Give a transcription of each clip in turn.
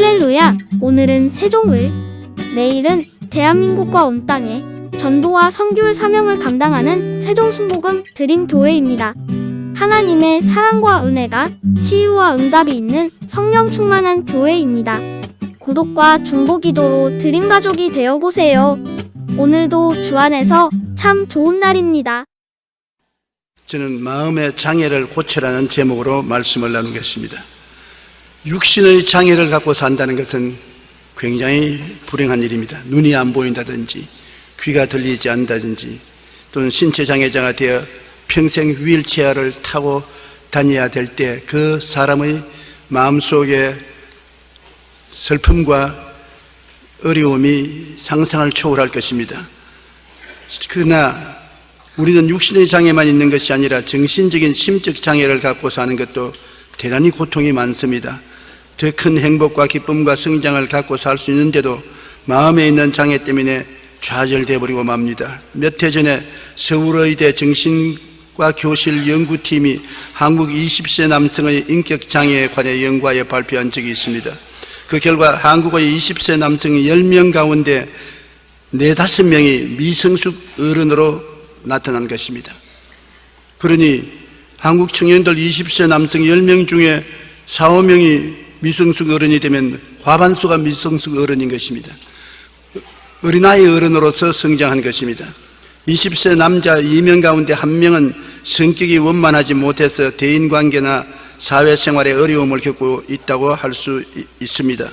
할렐루야! 오늘은 세종을, 내일은 대한민국과 온 땅에 전도와 선교의 사명을 감당하는 세종순복음 드림교회입니다. 하나님의 사랑과 은혜가 치유와 응답이 있는 성령 충만한 교회입니다. 구독과 중보기도로 드림가족이 되어보세요. 오늘도 주 안에서 참 좋은 날입니다. 저는 마음의 장애를 고쳐라는 제목으로 말씀을 나누겠습니다. 육신의 장애를 갖고 산다는 것은 굉장히 불행한 일입니다. 눈이 안 보인다든지 귀가 들리지 않는다든지 또는 신체 장애자가 되어 평생 휠체어를 타고 다녀야 될 때 그 사람의 마음속에 슬픔과 어려움이 상상을 초월할 것입니다. 그러나 우리는 육신의 장애만 있는 것이 아니라 정신적인 심적 장애를 갖고 사는 것도 대단히 고통이 많습니다. 더 큰 행복과 기쁨과 성장을 갖고 살 수 있는데도 마음에 있는 장애 때문에 좌절되어 버리고 맙니다. 몇 해 전에 서울의대 정신과 교실 연구팀이 한국 20세 남성의 인격장애에 관해 연구하여 발표한 적이 있습니다. 그 결과 한국의 20세 남성 10명 가운데 4-5명이 미성숙 어른으로 나타난 것입니다. 그러니 한국 청년들 20세 남성 10명 중에 4-5명이 미성숙 어른이 되면 과반수가 미성숙 어른인 것입니다. 어린아이 어른으로서 성장한 것입니다. 20세 남자 2명 가운데 1명은 성격이 원만하지 못해서 대인관계나 사회생활에 어려움을 겪고 있다고 할 수 있습니다.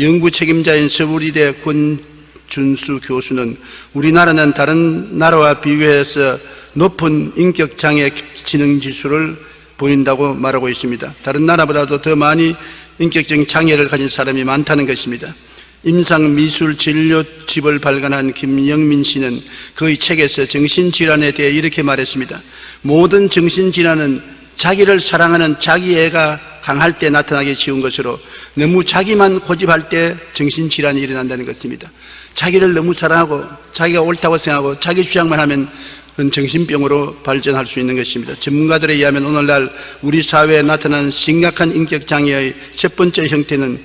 연구 책임자인 서울의대 권준수 교수는 우리나라는 다른 나라와 비교해서 높은 인격장애 지능지수를 보인다고 말하고 있습니다. 다른 나라보다도 더 많이 인격적인 장애를 가진 사람이 많다는 것입니다. 임상미술진료집을 발간한 김영민 씨는 그의 책에서 정신질환에 대해 이렇게 말했습니다. 모든 정신질환은 자기를 사랑하는 자기애가 강할 때 나타나기 쉬운 것으로 너무 자기만 고집할 때 정신질환이 일어난다는 것입니다. 자기를 너무 사랑하고 자기가 옳다고 생각하고 자기 주장만 하면 정신병으로 발전할 수 있는 것입니다. 전문가들에 의하면 오늘날 우리 사회에 나타나는 심각한 인격장애의 첫 번째 형태는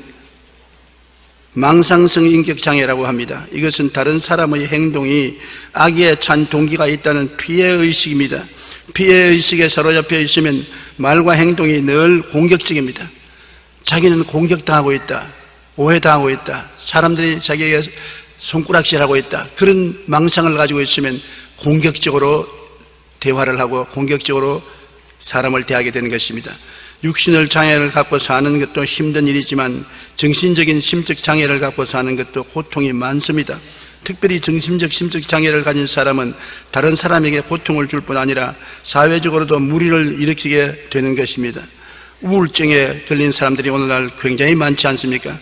망상성 인격장애라고 합니다. 이것은 다른 사람의 행동이 악에 찬 동기가 있다는 피해의식입니다. 피해의식에 사로잡혀 있으면 말과 행동이 늘 공격적입니다. 자기는 공격당하고 있다, 오해당하고 있다, 사람들이 자기에게 손가락질하고 있다, 그런 망상을 가지고 있으면 공격적으로 대화를 하고 공격적으로 사람을 대하게 되는 것입니다. 육신의 장애를 갖고 사는 것도 힘든 일이지만 정신적인 심적 장애를 갖고 사는 것도 고통이 많습니다. 특별히 정신적 심적 장애를 가진 사람은 다른 사람에게 고통을 줄 뿐 아니라 사회적으로도 무리를 일으키게 되는 것입니다. 우울증에 걸린 사람들이 오늘날 굉장히 많지 않습니까?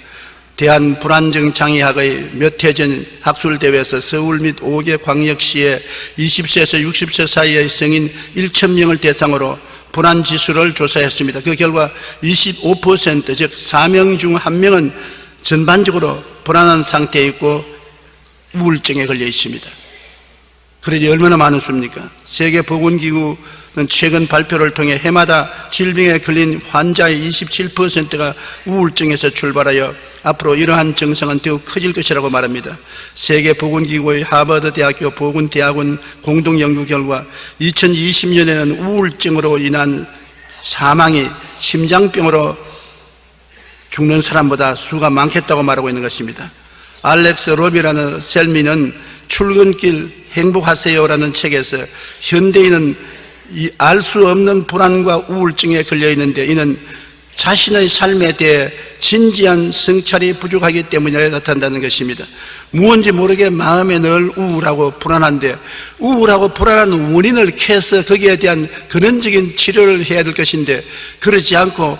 대한불안정장애학의 몇 해 전 학술대회에서 서울 및 5개 광역시의 20세에서 60세 사이의 성인 1,000명을 대상으로 불안지수를 조사했습니다. 그 결과 25%, 즉 4명 중 1명은 전반적으로 불안한 상태에 있고 우울증에 걸려 있습니다. 그러니 얼마나 많은 수입니까? 세계보건기구는 최근 발표를 통해 해마다 질병에 걸린 환자의 27%가 우울증에서 출발하여 앞으로 이러한 증상은 더욱 커질 것이라고 말합니다. 세계보건기구의 하버드대학교 보건대학원 공동연구 결과 2020년에는 우울증으로 인한 사망이 심장병으로 죽는 사람보다 수가 많겠다고 말하고 있는 것입니다. 알렉스 로비라는 셀미는 출근길 행복하세요라는 책에서 현대인은 알 수 없는 불안과 우울증에 걸려 있는데 이는 자신의 삶에 대해 진지한 성찰이 부족하기 때문에 나타난다는 것입니다. 무언지 모르게 마음에 늘 우울하고 불안한데 우울하고 불안한 원인을 캐서 거기에 대한 근원적인 치료를 해야 될 것인데 그렇지 않고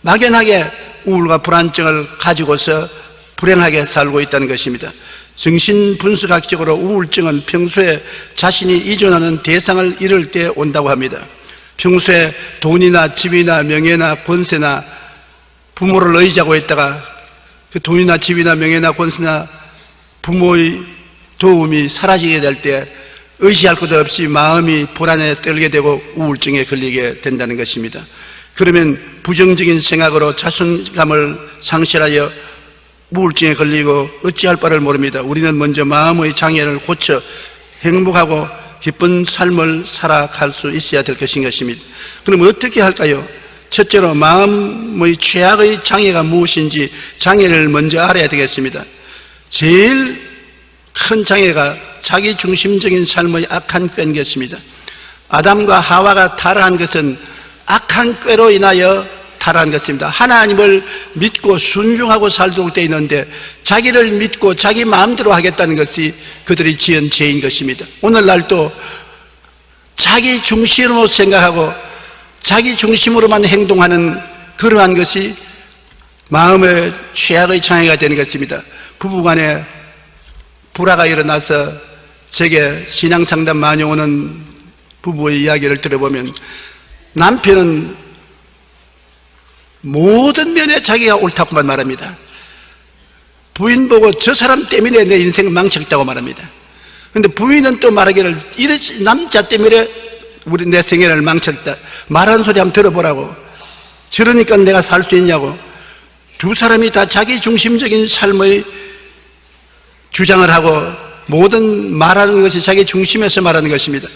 막연하게 우울과 불안증을 가지고서 불행하게 살고 있다는 것입니다. 정신분석학적으로 우울증은 평소에 자신이 의존하는 대상을 잃을 때 온다고 합니다. 평소에 돈이나 집이나 명예나 권세나 부모를 의지하고 있다가 그 돈이나 집이나 명예나 권세나 부모의 도움이 사라지게 될 때 의지할 것도 없이 마음이 불안에 떨게 되고 우울증에 걸리게 된다는 것입니다. 그러면 부정적인 생각으로 자신감을 상실하여 우울증에 걸리고 어찌할 바를 모릅니다. 우리는 먼저 마음의 장애를 고쳐 행복하고 기쁜 삶을 살아갈 수 있어야 될 것입니다. 그럼 어떻게 할까요? 첫째로 마음의 최악의 장애가 무엇인지 장애를 먼저 알아야 되겠습니다. 제일 큰 장애가 자기중심적인 삶의 악한 꾀인 것입니다. 아담과 하와가 타락한 것은 악한 꾀로 인하여 타락한 것입니다. 하나님을 믿고 순종하고 살도록 되어 있는데 자기를 믿고 자기 마음대로 하겠다는 것이 그들이 지은 죄인 것입니다. 오늘날도 자기 중심으로 생각하고 자기 중심으로만 행동하는 그러한 것이 마음의 최악의 장애가 되는 것입니다. 부부간에 불화가 일어나서 제게 신앙상담 많이 오는 부부의 이야기를 들어보면 남편은 모든 면에 자기가 옳다고만 말합니다. 부인 보고 저 사람 때문에 내 인생을 망쳤다고 말합니다. 그런데 부인은 또 말하기를 이런 남자 때문에 내 생애를 망쳤다. 말하는 소리 한번 들어보라고. 저러니까 내가 살 수 있냐고. 두 사람이 다 자기 중심적인 삶의 주장을 하고 모든 말하는 것이 자기 중심에서 말하는 것입니다.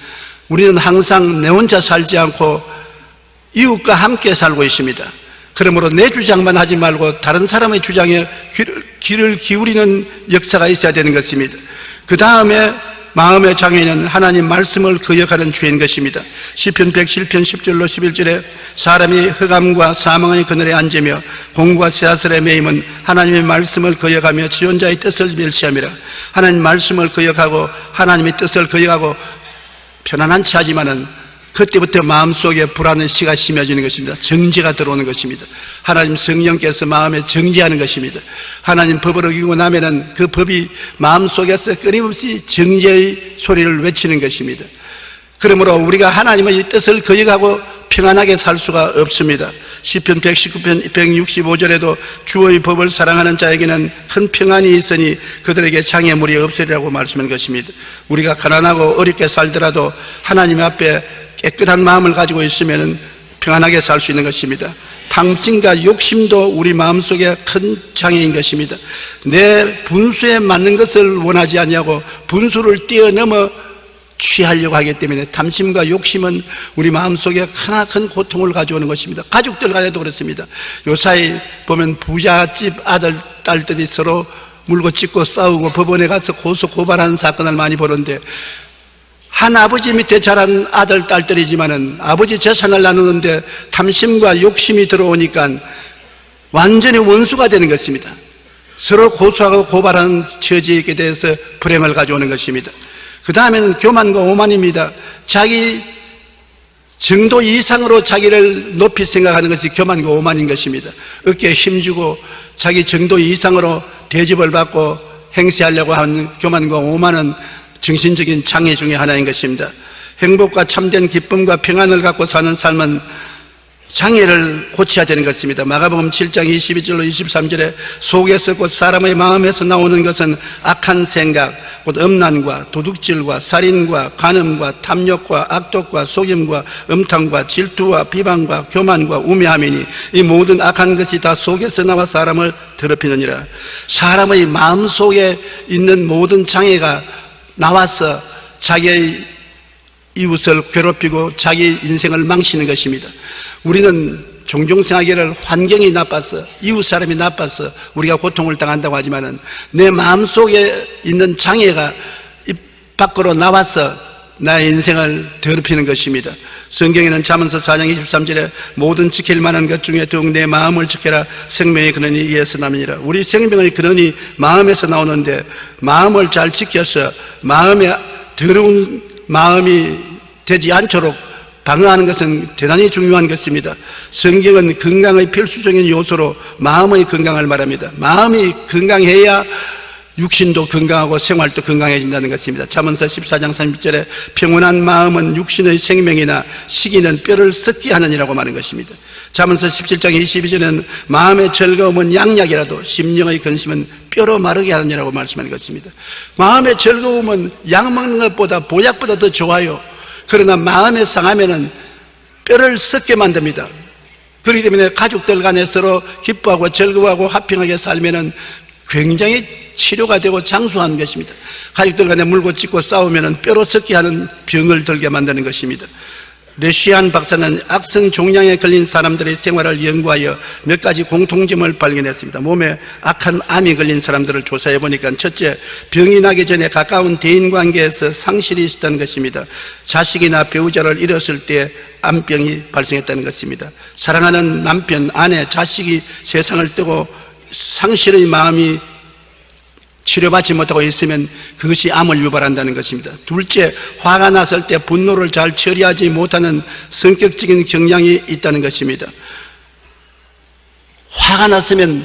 우리는 항상 내 혼자 살지 않고 이웃과 함께 살고 있습니다. 그러므로 내 주장만 하지 말고 다른 사람의 주장에 귀를 기울이는 역사가 있어야 되는 것입니다. 그 다음에 마음의 장애는 하나님 말씀을 거역하는 죄인 것입니다. 시편 107편 10절로 11절에 사람이 흑암과 사망의 그늘에 앉으며 공과 쇠사슬에 매임은 하나님의 말씀을 거역하며 지존자의 뜻을 멸시함이라. 하나님 말씀을 거역하고 하나님의 뜻을 거역하고 편안한 체 하지만은 그때부터 마음속에 불안의 씨가 심해지는 것입니다. 정죄가 들어오는 것입니다. 하나님 성령께서 마음에 정죄하는 것입니다. 하나님 법을 어기고 나면은 그 법이 마음속에서 끊임없이 정죄의 소리를 외치는 것입니다. 그러므로 우리가 하나님의 뜻을 거역하고 평안하게 살 수가 없습니다. 시편 119편 165절에도 주의 법을 사랑하는 자에게는 큰 평안이 있으니 그들에게 장애물이 없으리라고 말씀한 것입니다. 우리가 가난하고 어렵게 살더라도 하나님 앞에 깨끗한 마음을 가지고 있으면 평안하게 살 수 있는 것입니다. 탐심과 욕심도 우리 마음속에 큰 장애인 것입니다. 내 분수에 맞는 것을 원하지 않냐고 분수를 뛰어넘어 취하려고 하기 때문에 탐심과 욕심은 우리 마음속에 크나큰 고통을 가져오는 것입니다. 가족들 간에도 그렇습니다. 요사이 보면 부잣집 아들, 딸들이 서로 물고 찢고 싸우고 법원에 가서 고소 고발하는 사건을 많이 보는데 한 아버지 밑에 자란 아들, 딸들이지만은 아버지 재산을 나누는데 탐심과 욕심이 들어오니까 완전히 원수가 되는 것입니다. 서로 고소하고 고발하는 처지에 있게 돼서 불행을 가져오는 것입니다. 그 다음에는 교만과 오만입니다. 자기 정도 이상으로 자기를 높이 생각하는 것이 교만과 오만인 것입니다. 어깨에 힘주고 자기 정도 이상으로 대접을 받고 행세하려고 하는 교만과 오만은 정신적인 장애 중에 하나인 것입니다. 행복과 참된 기쁨과 평안을 갖고 사는 삶은 장애를 고쳐야 되는 것입니다. 마가복음 7장 22절로 23절에 속에서 곧 사람의 마음에서 나오는 것은 악한 생각, 곧 음란과 도둑질과 살인과 간음과 탐욕과 악독과 속임과 음탕과 질투와 비방과 교만과 우매함이니 이 모든 악한 것이 다 속에서 나와 사람을 더럽히느니라. 사람의 마음속에 있는 모든 장애가 나와서 자기의 이웃을 괴롭히고 자기 인생을 망치는 것입니다. 우리는 종종 생각하기를 환경이 나빠서 이웃 사람이 나빠서 우리가 고통을 당한다고 하지만은 내 마음속에 있는 장애가 입 밖으로 나와서 나의 인생을 더럽히는 것입니다. 성경에는 잠언서 4장 23절에 모든 지킬 만한 것 중에 더욱 내 마음을 지켜라 생명의 근원이 이에서 남이니라. 우리 생명의 근원이 마음에서 나오는데 마음을 잘 지켜서 마음에 더러운 마음이 되지 않도록 방어하는 것은 대단히 중요한 것입니다. 성경은 건강의 필수적인 요소로 마음의 건강을 말합니다. 마음이 건강해야 육신도 건강하고 생활도 건강해진다는 것입니다. 잠언서 14장 30절에 평온한 마음은 육신의 생명이나 시기는 뼈를 썩게 하느니라고 말하는 것입니다. 잠언서 17장 22절에는 마음의 즐거움은 양약이라도 심령의 근심은 뼈로 마르게 하느니라고 말씀하는 것입니다. 마음의 즐거움은 약 먹는 것보다 보약보다 더 좋아요. 그러나 마음에 상하면은 뼈를 썩게 만듭니다. 그렇기 때문에 가족들 간에 서로 기뻐하고 즐거워하고 화평하게 살면은 굉장히 치료가 되고 장수하는 것입니다. 가족들 간에 물고 찢고 싸우면은 뼈로 썩게 하는 병을 들게 만드는 것입니다. 르시안 박사는 악성 종양에 걸린 사람들의 생활을 연구하여 몇 가지 공통점을 발견했습니다. 몸에 악한 암이 걸린 사람들을 조사해 보니까 첫째, 병이 나기 전에 가까운 대인관계에서 상실이 있었다는 것입니다. 자식이나 배우자를 잃었을 때 암병이 발생했다는 것입니다. 사랑하는 남편, 아내, 자식이 세상을 뜨고 상실의 마음이 치료받지 못하고 있으면 그것이 암을 유발한다는 것입니다. 둘째, 화가 났을 때 분노를 잘 처리하지 못하는 성격적인 경향이 있다는 것입니다. 화가 났으면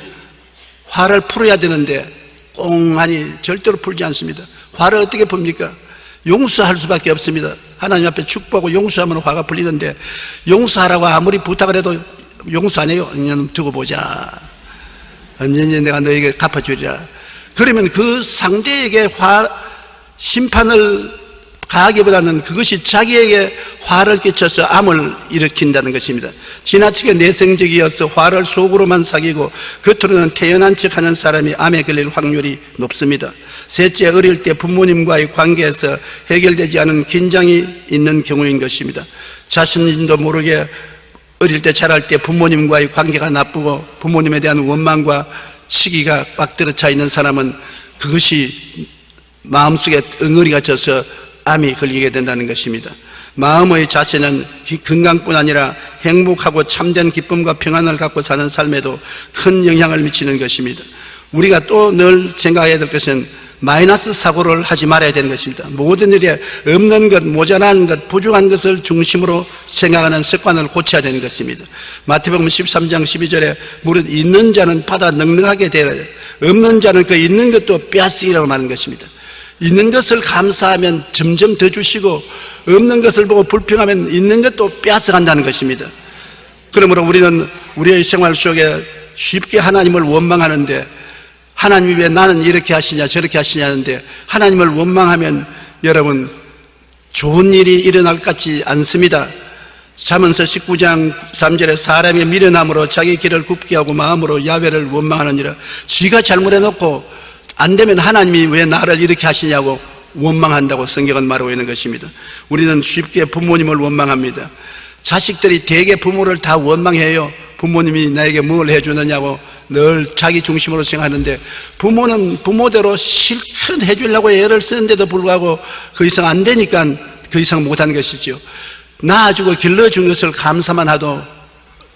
화를 풀어야 되는데 꽁하니 절대로 풀지 않습니다. 화를 어떻게 풉니까? 용서할 수밖에 없습니다. 하나님 앞에 축복하고 용서하면 화가 풀리는데 용서하라고 아무리 부탁을 해도 용서 안 해요. 그냥 두고 보자. 언제든지 내가 너에게 갚아주리라. 그러면 그 상대에게 심판을 가하기보다는 그것이 자기에게 화를 끼쳐서 암을 일으킨다는 것입니다. 지나치게 내성적이어서 화를 속으로만 사귀고 겉으로는 태연한 척하는 사람이 암에 걸릴 확률이 높습니다. 셋째, 어릴 때 부모님과의 관계에서 해결되지 않은 긴장이 있는 경우인 것입니다. 자신도 모르게 어릴 때 자랄 때 부모님과의 관계가 나쁘고 부모님에 대한 원망과 시기가 꽉 들어차 있는 사람은 그것이 마음속에 엉어리가 져서 암이 걸리게 된다는 것입니다. 마음의 자세는 건강뿐 아니라 행복하고 참된 기쁨과 평안을 갖고 사는 삶에도 큰 영향을 미치는 것입니다. 우리가 또 늘 생각해야 될 것은 마이너스 사고를 하지 말아야 되는 것입니다. 모든 일에 없는 것, 모자란 것, 부족한 것을 중심으로 생각하는 습관을 고쳐야 되는 것입니다. 마태복음 13장 12절에 무릇 있는 자는 받아 넉넉하게 되어야 돼. 없는 자는 그 있는 것도 빼앗으라고 말하는 것입니다. 있는 것을 감사하면 점점 더 주시고 없는 것을 보고 불평하면 있는 것도 빼앗아간다는 것입니다. 그러므로 우리는 우리의 생활 속에 쉽게 하나님을 원망하는데 하나님이 왜 나는 이렇게 하시냐 저렇게 하시냐 하는데 하나님을 원망하면 여러분 좋은 일이 일어날 것 같지 않습니다. 잠언서 19장 3절에 사람이 미련함으로 자기 길을 굽게 하고 마음으로 야훼를 원망하느니라. 지가 잘못해놓고 안 되면 하나님이 왜 나를 이렇게 하시냐고 원망한다고 성경은 말하고 있는 것입니다. 우리는 쉽게 부모님을 원망합니다. 자식들이 대개 부모를 다 원망해요. 부모님이 나에게 뭘 해주느냐고 늘 자기 중심으로 생각하는데 부모는 부모대로 실컷 해주려고 애를 쓰는데도 불구하고 그 이상 안 되니까 그 이상 못하는 것이죠. 낳아주고 길러준 것을 감사만 하도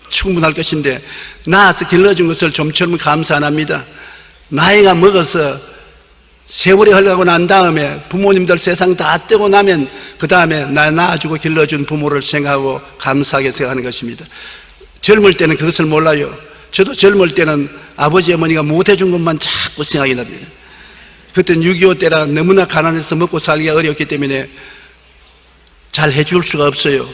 충분할 것인데 낳아서 길러준 것을 좀처럼 감사 안 합니다. 나이가 먹어서 세월이 흘러가고 난 다음에 부모님들 세상 다 떼고 나면 그 다음에 나 낳아주고 길러준 부모를 생각하고 감사하게 생각하는 것입니다. 젊을 때는 그것을 몰라요. 저도 젊을 때는 아버지 어머니가 못해준 것만 자꾸 생각이 납니다. 그때는 6.25 때라 너무나 가난해서 먹고 살기가 어렵기 때문에 잘 해줄 수가 없어요.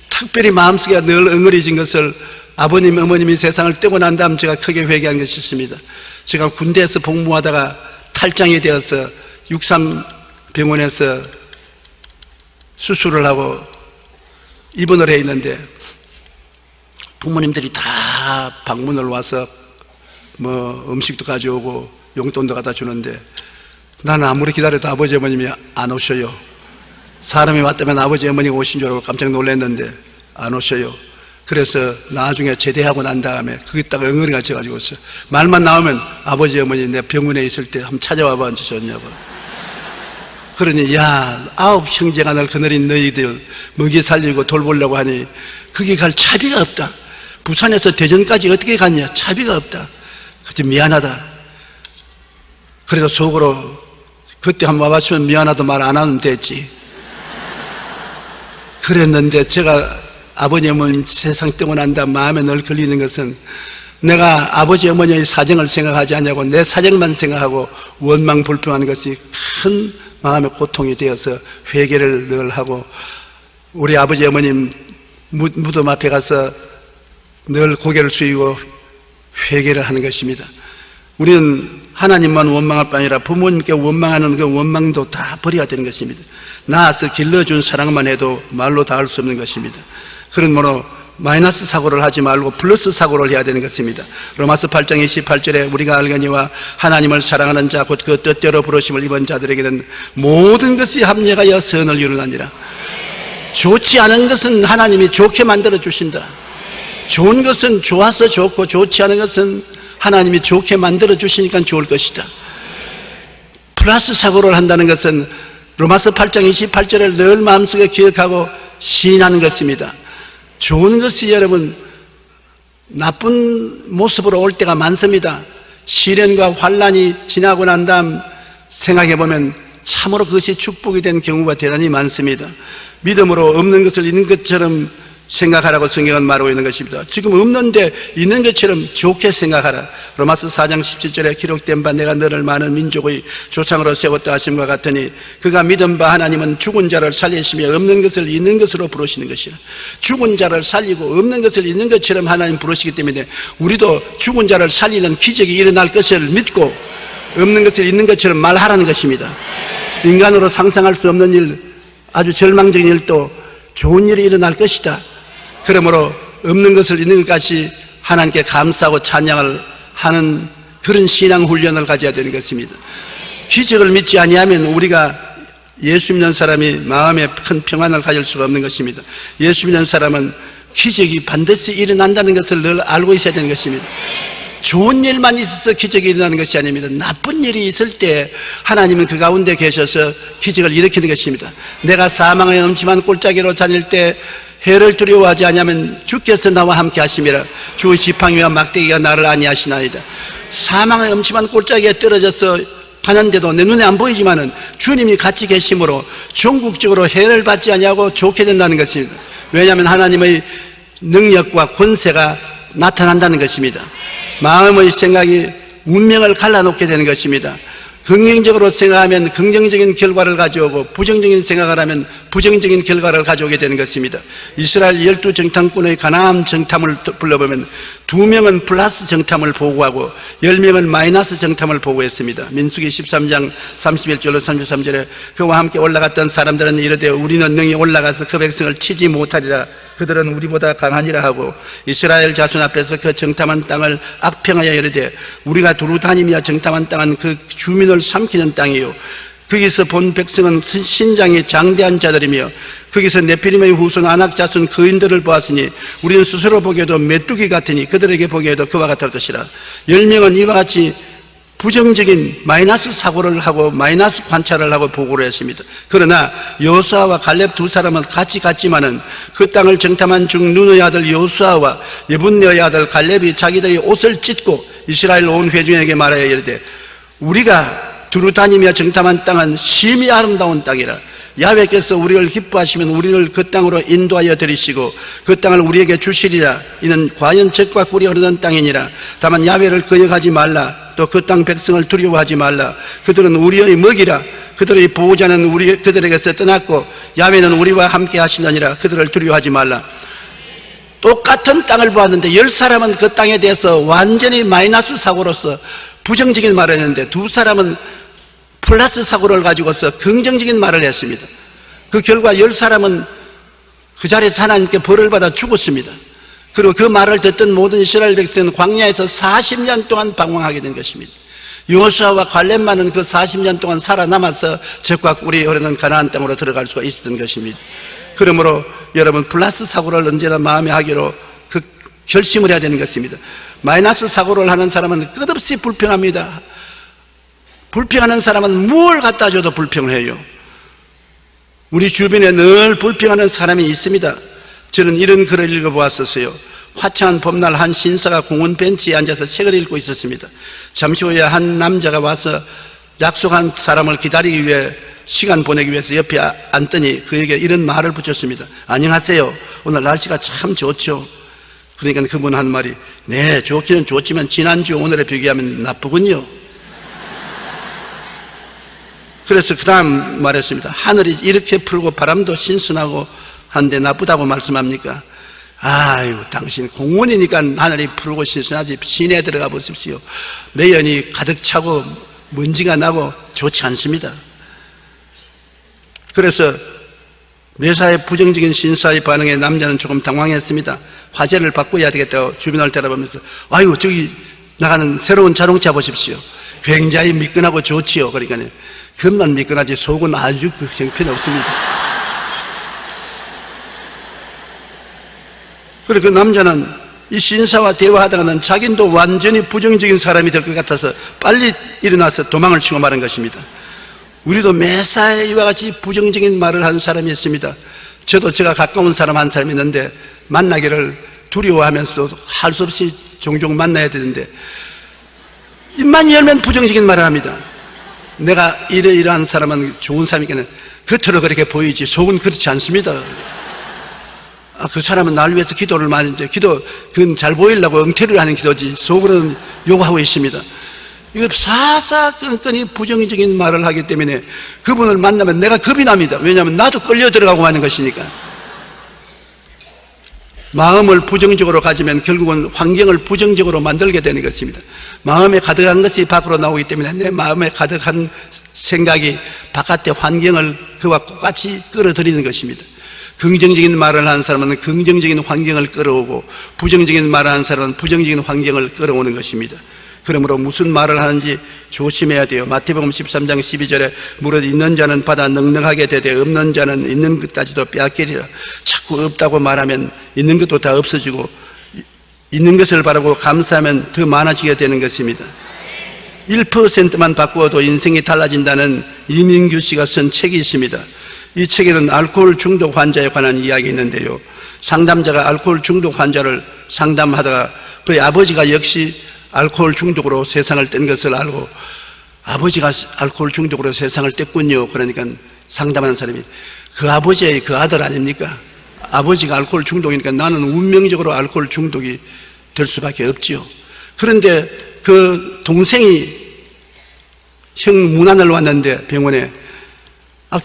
특별히 마음속에 늘 엉어리진 것을 아버님 어머님이 세상을 떼고 난 다음 제가 크게 회개한 것이 있습니다. 제가 군대에서 복무하다가 탈장이 되어서 63병원에서 수술을 하고 입원을 해 있는데 부모님들이 다 방문을 와서 뭐 음식도 가져오고 용돈도 갖다 주는데 나는 아무리 기다려도 아버지 어머님이 안 오셔요. 사람이 왔다면 아버지 어머니가 오신 줄 알고 깜짝 놀랐는데 안 오셔요. 그래서 나중에 제대하고 난 다음에 거기다가 엉어리가 져가지고 말만 나오면 아버지 어머니 내 병원에 있을 때 한번 찾아와봐 앉으셨냐고. 그러니 야 9 형제가 널 거느린 너희들 먹이 살리고 돌보려고 하니 거기 갈 차비가 없다. 부산에서 대전까지 어떻게 갔냐 차비가 없다. 그치 미안하다. 그래도 속으로 그때 한번 와봤으면 미안하다 말 안 하면 됐지. 그랬는데 제가 아버지 어머니 세상 떼고 난 다음 마음에 늘 걸리는 것은 내가 아버지 어머니의 사정을 생각하지 않냐고 내 사정만 생각하고 원망 불평하는 것이 큰 마음의 고통이 되어서 회개를 늘 하고 우리 아버지 어머님 무덤 앞에 가서 늘 고개를 숙이고 회개를 하는 것입니다. 우리는 하나님만 원망할 뿐 아니라 부모님께 원망하는 그 원망도 다 버려야 되는 것입니다. 낳아서 길러준 사랑만 해도 말로 다 할 수 없는 것입니다. 그러므로 마이너스 사고를 하지 말고 플러스 사고를 해야 되는 것입니다. 로마서 8장 28절에 우리가 알거니와 하나님을 사랑하는 자 곧 그 뜻대로 부르심을 입은 자들에게는 모든 것이 합력하여 선을 이루나니라. 좋지 않은 것은 하나님이 좋게 만들어 주신다. 좋은 것은 좋아서 좋고 좋지 않은 것은 하나님이 좋게 만들어 주시니까 좋을 것이다. 플러스 사고를 한다는 것은 로마서 8장 28절을 늘 마음속에 기억하고 시인하는 것입니다. 좋은 것이 여러분 나쁜 모습으로 올 때가 많습니다. 시련과 환난이 지나고 난 다음 생각해 보면 참으로 그것이 축복이 된 경우가 대단히 많습니다. 믿음으로 없는 것을 있는 것처럼 생각하라고 성경은 말하고 있는 것입니다. 지금 없는데 있는 것처럼 좋게 생각하라. 로마서 4장 17절에 기록된 바 내가 너를 많은 민족의 조상으로 세웠다 하심과 같으니 그가 믿은 바 하나님은 죽은 자를 살리시며 없는 것을 있는 것으로 부르시는 것이라. 죽은 자를 살리고 없는 것을 있는 것처럼 하나님 부르시기 때문에 우리도 죽은 자를 살리는 기적이 일어날 것을 믿고 없는 것을 있는 것처럼 말하라는 것입니다. 인간으로 상상할 수 없는 일, 아주 절망적인 일도 좋은 일이 일어날 것이다. 그러므로 없는 것을 있는 것까지 하나님께 감사하고 찬양을 하는 그런 신앙 훈련을 가져야 되는 것입니다. 기적을 믿지 아니하면 우리가 예수 믿는 사람이 마음에 큰 평안을 가질 수가 없는 것입니다. 예수 믿는 사람은 기적이 반드시 일어난다는 것을 늘 알고 있어야 되는 것입니다. 좋은 일만 있어서 기적이 일어나는 것이 아닙니다. 나쁜 일이 있을 때 하나님은 그 가운데 계셔서 기적을 일으키는 것입니다. 내가 사망의 엄침한 골짜기로 다닐 때 해를 두려워하지 아니하면 주께서 나와 함께 하심이라. 주의 지팡이와 막대기가 나를 안위하시나이다. 사망의 엄침한 골짜기에 떨어져서 가는데도 내 눈에 안 보이지만은 주님이 같이 계심으로 전국적으로 해를 받지 아니하고 좋게 된다는 것입니다. 왜냐하면 하나님의 능력과 권세가 나타난다는 것입니다. 마음의 생각이 운명을 갈라놓게 되는 것입니다. 긍정적으로 생각하면 긍정적인 결과를 가져오고 부정적인 생각을 하면 부정적인 결과를 가져오게 되는 것입니다. 이스라엘 12정탐꾼의 가나안 정탐을 불러보면 2명은 플러스 정탐을 보고하고 10명은 마이너스 정탐을 보고했습니다. 민수기 13장 31절로 33절에 그와 함께 올라갔던 사람들은 이르되 우리는 능히 올라가서 그 백성을 치지 못하리라. 그들은 우리보다 강하니라 하고 이스라엘 자손 앞에서 그 정탐한 땅을 악평하여 이르되 우리가 두루 다니며 정탐한 땅은 그 주민을 삼키는 땅이요 거기서 본 백성은 신장이 장대한 자들이며 거기서 네피림의 후손 아낙 자손 거인들을 보았으니 우리는 스스로 보기에도 메뚜기 같으니 그들에게 보기에도 그와 같을 것이라. 10명은 이와 같이 부정적인 마이너스 사고를 하고 마이너스 관찰을 하고 보고를 했습니다. 그러나 여호수아와 갈렙 두 사람은 같이 갔지만은 그 땅을 정탐한 중 눈의 아들 여호수아와 예분네의 아들 갈렙이 자기들이 옷을 찢고 이스라엘 온 회중에게 말하여 이르되 우리가 두루 다니며 정탐한 땅은 심히 아름다운 땅이라. 야훼께서 우리를 기뻐하시면 우리를 그 땅으로 인도하여 들이시고 그 땅을 우리에게 주시리라. 이는 과연 젖과 꿀이 흐르는 땅이니라. 다만 야훼를 거역하지 말라. 또 그 땅 백성을 두려워하지 말라. 그들은 우리의 먹이라. 그들의 보호자는 그들에게서 떠났고 야훼는 우리와 함께 하시느니라. 그들을 두려워하지 말라. 똑같은 땅을 보았는데 10사람은 그 땅에 대해서 완전히 마이너스 사고로서 부정적인 말을 했는데 두 사람은 플러스 사고를 가지고서 긍정적인 말을 했습니다. 그 결과 10사람은 그 자리에서 하나님께 벌을 받아 죽었습니다. 그리고 그 말을 듣던 모든 이스라엘 백성은 광야에서 40년 동안 방황하게 된 것입니다. 여호수아와 갈렙만은 그 40년 동안 살아남아서 젖과 꿀이 흐르는 가나안 땅으로 들어갈 수가 있었던 것입니다. 그러므로 여러분 플러스 사고를 언제나 마음에 하기로 그 결심을 해야 되는 것입니다. 마이너스 사고를 하는 사람은 끝없이 불평합니다. 불평하는 사람은 뭘 갖다 줘도 불평해요. 우리 주변에 늘 불평하는 사람이 있습니다. 저는 이런 글을 읽어보았었어요. 화창한 봄날 한 신사가 공원 벤치에 앉아서 책을 읽고 있었습니다. 잠시 후에 한 남자가 와서 약속한 사람을 기다리기 위해 시간 보내기 위해서 옆에 앉더니 그에게 이런 말을 붙였습니다. 안녕하세요. 오늘 날씨가 참 좋죠. 그러니까 그분 한 말이 네 좋기는 좋지만 지난주 오늘에 비교하면 나쁘군요. 그래서 그 다음 말했습니다. 하늘이 이렇게 푸르고 바람도 신선하고 한데 나쁘다고 말씀합니까? 아유 당신 공원이니까 하늘이 푸르고 신선하지 시내에 들어가 보십시오. 매연이 가득 차고 먼지가 나고 좋지 않습니다. 그래서 매사에 부정적인 신사의 반응에 남자는 조금 당황했습니다. 화제를 바꿔야 되겠다고 주변을 때려보면서 아유 저기 나가는 새로운 자동차 보십시오. 굉장히 미끈하고 좋지요. 그러니까 겉만 미끈하지 속은 아주 형편없습니다. 그리고 그 남자는 이 신사와 대화하다가는 자기도 완전히 부정적인 사람이 될 것 같아서 빨리 일어나서 도망을 치고 말한 것입니다. 우리도 매사에 이와 같이 부정적인 말을 한 사람이 있습니다. 저도 제가 가까운 사람 한 사람이 있는데 만나기를 두려워하면서도 할 수 없이 종종 만나야 되는데 입만 열면 부정적인 말을 합니다. 내가 이러한 사람은 좋은 사람이니까 겉으로 그렇게 보이지 속은 그렇지 않습니다. 그 사람은 나를 위해서 기도를 많이 이제 그건 잘 보이려고 엉터리를 하는 기도지 속으로는 요구하고 있습니다. 이거 사사건건이 부정적인 말을 하기 때문에 그분을 만나면 내가 겁이 납니다. 왜냐하면 나도 끌려 들어가고 하는 것이니까. 마음을 부정적으로 가지면 결국은 환경을 부정적으로 만들게 되는 것입니다. 마음에 가득한 것이 밖으로 나오기 때문에 내 마음에 가득한 생각이 바깥의 환경을 그와 똑같이 끌어들이는 것입니다. 긍정적인 말을 하는 사람은 긍정적인 환경을 끌어오고 부정적인 말을 하는 사람은 부정적인 환경을 끌어오는 것입니다. 그러므로 무슨 말을 하는지 조심해야 돼요. 마태복음 13장 12절에 무릇 있는 자는 받아 넉넉하게 되되 없는 자는 있는 것까지도 빼앗기리라. 자꾸 없다고 말하면 있는 것도 다 없어지고 있는 것을 바라고 감사하면 더 많아지게 되는 것입니다. 1%만 바꾸어도 인생이 달라진다는 이민규 씨가 쓴 책이 있습니다. 이 책에는 알코올 중독 환자에 관한 이야기 있는데요. 상담자가 알코올 중독 환자를 상담하다가 그의 아버지가 역시 알코올 중독으로 세상을 뗀 것을 알고 아버지가 알코올 중독으로 세상을 뗐군요. 그러니까 상담하는 사람이 그 아버지의 그 아들 아닙니까? 아버지가 알코올 중독이니까 나는 운명적으로 알코올 중독이 될 수밖에 없지요. 그런데 그 동생이 형 문안을 왔는데 병원에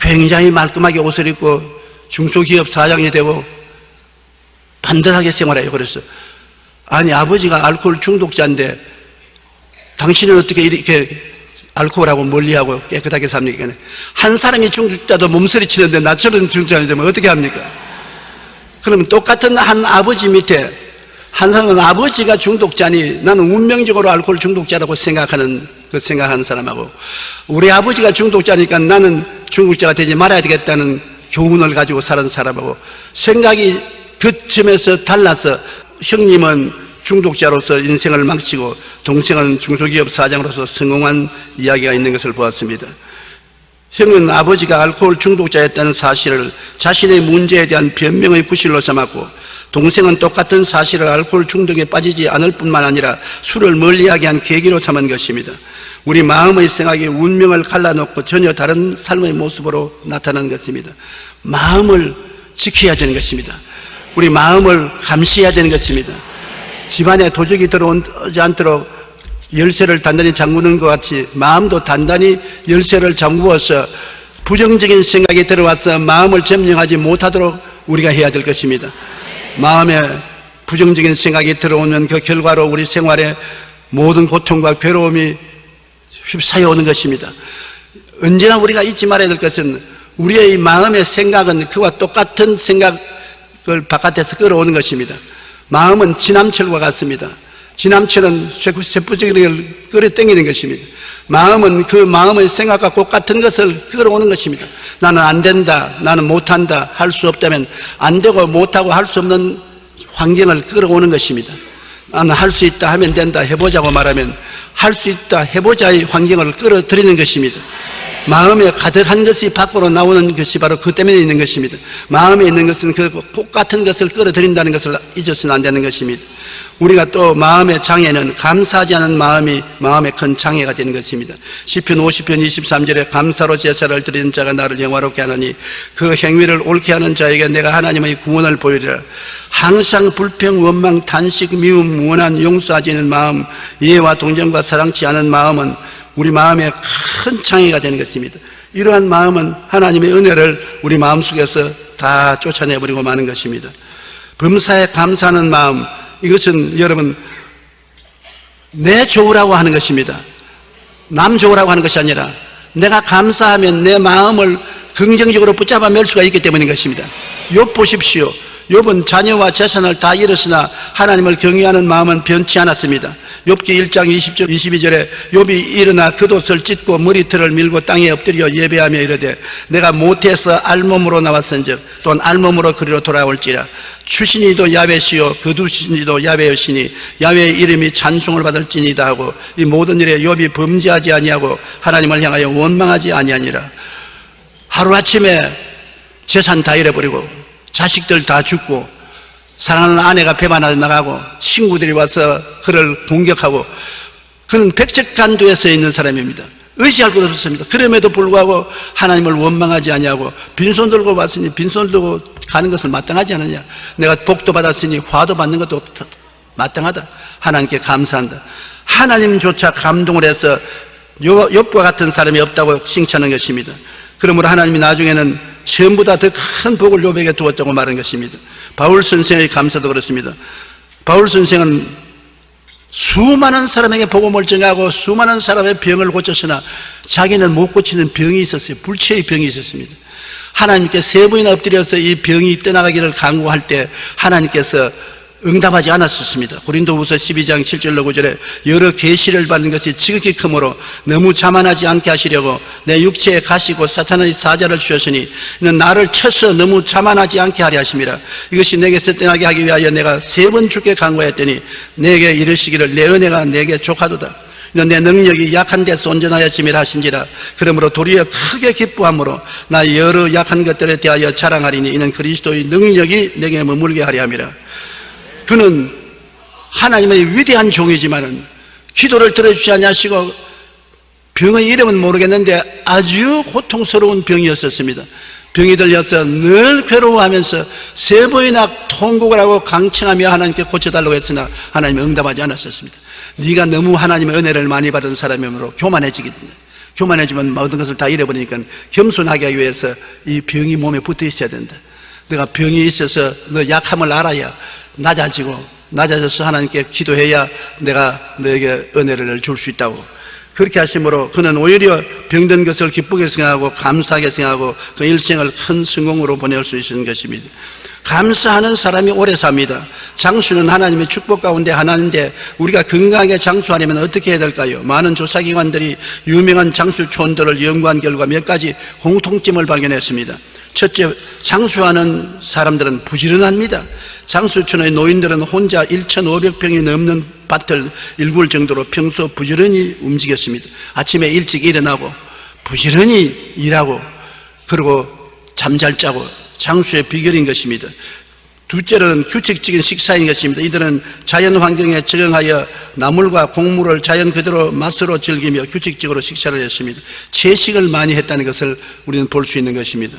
굉장히 말끔하게 옷을 입고 중소기업 사장이 되고 반듯하게 생활해요. 그래서 아니 아버지가 알코올 중독자인데 당신은 어떻게 이렇게 알코올하고 멀리하고 깨끗하게 삽니까? 한 사람이 중독자도 몸서리치는데 나처럼 중독자가 되면 어떻게 합니까? 그러면 똑같은 한 아버지 밑에 한 사람은 아버지가 중독자니 나는 운명적으로 알코올 중독자라고 생각하는 사람하고 우리 아버지가 중독자니까 나는 중독자가 되지 말아야 되겠다는 교훈을 가지고 사는 사람하고 생각이 그 점에서 달라서 형님은 중독자로서 인생을 망치고 동생은 중소기업 사장으로서 성공한 이야기가 있는 것을 보았습니다. 형은 아버지가 알코올 중독자였다는 사실을 자신의 문제에 대한 변명의 구실로 삼았고 동생은 똑같은 사실을 알코올 중독에 빠지지 않을 뿐만 아니라 술을 멀리하게 한 계기로 삼은 것입니다. 우리 마음의 생각이 운명을 갈라놓고 전혀 다른 삶의 모습으로 나타나는 것입니다. 마음을 지켜야 되는 것입니다. 우리 마음을 감시해야 되는 것입니다. 집안에 도적이 들어오지 않도록 열쇠를 단단히 잠그는 것 같이 마음도 단단히 열쇠를 잠그어서 부정적인 생각이 들어와서 마음을 점령하지 못하도록 우리가 해야 될 것입니다. 마음에 부정적인 생각이 들어오면 그 결과로 우리 생활에 모든 고통과 괴로움이 휩싸여 오는 것입니다. 언제나 우리가 잊지 말아야 될 것은 우리의 마음의 생각은 그와 똑같은 생각을 바깥에서 끌어오는 것입니다. 마음은 지남철과 같습니다. 지남철은 쇠부지기를 끌어당기는 것입니다. 마음은 그 마음의 생각과 똑같은 것을 끌어오는 것입니다. 나는 안 된다, 나는 못한다, 할 수 없다면 안 되고 못하고 할 수 없는 환경을 끌어오는 것입니다. 나는 할 수 있다 하면 된다, 해보자고 말하면 할 수 있다, 해보자의 환경을 끌어들이는 것입니다. 마음에 가득한 것이 밖으로 나오는 것이 바로 그 때문에 있는 것입니다. 마음에 있는 것은 그 똑같은 것을 끌어들인다는 것을 잊어서는 안 되는 것입니다. 우리가 또 마음의 장애는 감사하지 않은 마음이 마음의 큰 장애가 되는 것입니다. 시편 50편 23절에 감사로 제사를 드리는 자가 나를 영화롭게 하느니 그 행위를 옳게 하는 자에게 내가 하나님의 구원을 보이리라. 항상 불평, 원망, 탄식, 미움, 무언한 용서하지 않는 마음, 이해와 동정과 사랑치 않은 마음은 우리 마음에 큰 장애가 되는 것입니다. 이러한 마음은 하나님의 은혜를 우리 마음속에서 다 쫓아내버리고 마는 것입니다. 범사에 감사하는 마음, 이것은 여러분 내 좋으라고 하는 것입니다. 남 좋으라고 하는 것이 아니라 내가 감사하면 내 마음을 긍정적으로 붙잡아 맬 수가 있기 때문인 것입니다. 욥 보십시오. 욥은 자녀와 재산을 다 잃었으나 하나님을 경외하는 마음은 변치 않았습니다. 욥기 1장 20절 22절에 욥이 일어나 겉옷을 찢고 머리털을 밀고 땅에 엎드려 예배하며 이르되 내가 모태에서 알몸으로 나왔은즉 또한 알몸으로 그리로 돌아올지라. 추신이도 야훼시요 거두신이도 야훼여시니 야훼의 이름이 찬송을 받을지니이다 하고 이 모든 일에 욥이 범죄하지 아니하고 하나님을 향하여 원망하지 아니하니라. 하루아침에 재산 다 잃어버리고 자식들 다 죽고 사랑하는 아내가 배반하러 나가고 친구들이 와서 그를 공격하고 그는 백척간두에 서 있는 사람입니다. 의지할 것 없었습니다. 그럼에도 불구하고 하나님을 원망하지 아니하고 빈손 들고 왔으니 빈손 들고 가는 것은 마땅하지 않느냐. 내가 복도 받았으니 화도 받는 것도 마땅하다. 하나님께 감사한다. 하나님조차 감동을 해서 욥과 같은 사람이 없다고 칭찬한 것입니다. 그러므로 하나님이 나중에는 전보다 더 큰 복을 욥에게 두었다고 말한 것입니다. 바울 선생의 감사도 그렇습니다. 바울 선생은 수많은 사람에게 복음을 전하고 수많은 사람의 병을 고쳤으나 자기는 못 고치는 병이 있었어요. 불치의 병이 있었습니다. 하나님께 3번이나 엎드려서 이 병이 떠나가기를 간구할 때 하나님께서 응답하지 않았었습니다. 고린도후서 12장 7절로 9절에 여러 계시를 받는 것이 지극히 크므로 너무 자만하지 않게 하시려고 내 육체에 가시고 사탄의 사자를 주셨으니 이는 나를 쳐서 너무 자만하지 않게 하려 하심이라. 이것이 내게서 떠나게 하기 위하여 내가 3번 주께 간구하였더니 내게 이르시기를 내 은혜가 내게 족하도다. 이는 내 능력이 약한 데서 온전하였음이라 하신지라. 그러므로 도리어 크게 기뻐함으로 나 여러 약한 것들에 대하여 자랑하리니 이는 그리스도의 능력이 내게 머물게 하려 함이라. 그는 하나님의 위대한 종이지만은 기도를 들어주지 않으시고 병의 이름은 모르겠는데 아주 고통스러운 병이었었습니다. 병이 들려서 늘 괴로워하면서 3번이나 통곡을 하고 강청하며 하나님께 고쳐달라고 했으나 하나님이 응답하지 않았었습니다. 네가 너무 하나님의 은혜를 많이 받은 사람이므로 교만해지기 때문에 교만해지면 모든 것을 다 잃어버리니까 겸손하게 하기 위해서 이 병이 몸에 붙어 있어야 된다. 내가 병이 있어서 너 약함을 알아야 낮아져서 하나님께 기도해야 내가 너에게 은혜를 줄 수 있다고. 그렇게 하심으로 그는 오히려 병든 것을 기쁘게 생각하고 감사하게 생각하고 그 일생을 큰 성공으로 보낼 수 있는 것입니다. 감사하는 사람이 오래 삽니다. 장수는 하나님의 축복 가운데 하나인데 우리가 건강하게 장수하려면 어떻게 해야 될까요? 많은 조사기관들이 유명한 장수촌들을 연구한 결과 몇 가지 공통점을 발견했습니다. 첫째, 장수하는 사람들은 부지런합니다. 장수촌의 노인들은 혼자 1,500평이 넘는 밭을 일굴 정도로 평소 부지런히 움직였습니다. 아침에 일찍 일어나고 부지런히 일하고 그리고 잠 잘 자고 장수의 비결인 것입니다. 둘째로는 규칙적인 식사인 것입니다. 이들은 자연 환경에 적응하여 나물과 곡물을 자연 그대로 맛으로 즐기며 규칙적으로 식사를 했습니다. 채식을 많이 했다는 것을 우리는 볼 수 있는 것입니다.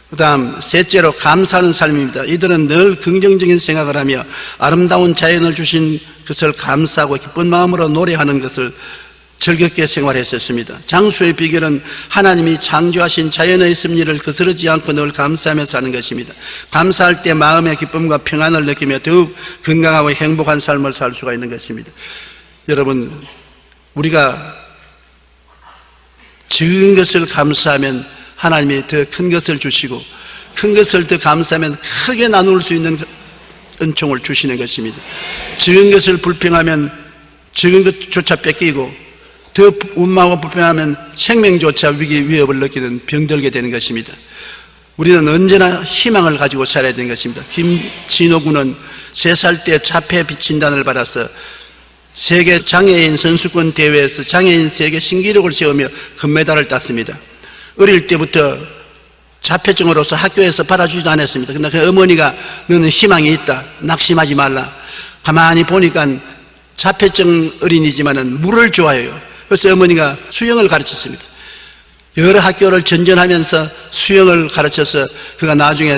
그 다음 셋째로 감사하는 삶입니다. 이들은 늘 긍정적인 생각을 하며 아름다운 자연을 주신 것을 감사하고 기쁜 마음으로 노래하는 것을 즐겁게 생활했었습니다. 장수의 비결은 하나님이 창조하신 자연의 섭리를 거스르지 않고 늘 감사하며 사는 것입니다. 감사할 때 마음의 기쁨과 평안을 느끼며 더욱 건강하고 행복한 삶을 살 수가 있는 것입니다. 여러분, 우리가 적은 것을 감사하면 하나님이 더 큰 것을 주시고 큰 것을 더 감사하면 크게 나눌 수 있는 은총을 주시는 것입니다. 적은 것을 불평하면 적은 것조차 뺏기고 더 원망하고 불평하면 생명조차 위협을 느끼는 병들게 되는 것입니다. 우리는 언제나 희망을 가지고 살아야 되는 것입니다. 김진호 군은 3살 때 자폐 비친단을 받아서 세계 장애인 선수권 대회에서 장애인 세계 신기록을 세우며 금메달을 땄습니다. 어릴 때부터 자폐증으로서 학교에서 받아주지도 않았습니다. 그런데 그 어머니가 너는 희망이 있다. 낙심하지 말라. 가만히 보니까 자폐증 어린이지만은 물을 좋아해요. 그래서 어머니가 수영을 가르쳤습니다. 여러 학교를 전전하면서 수영을 가르쳐서 그가 나중에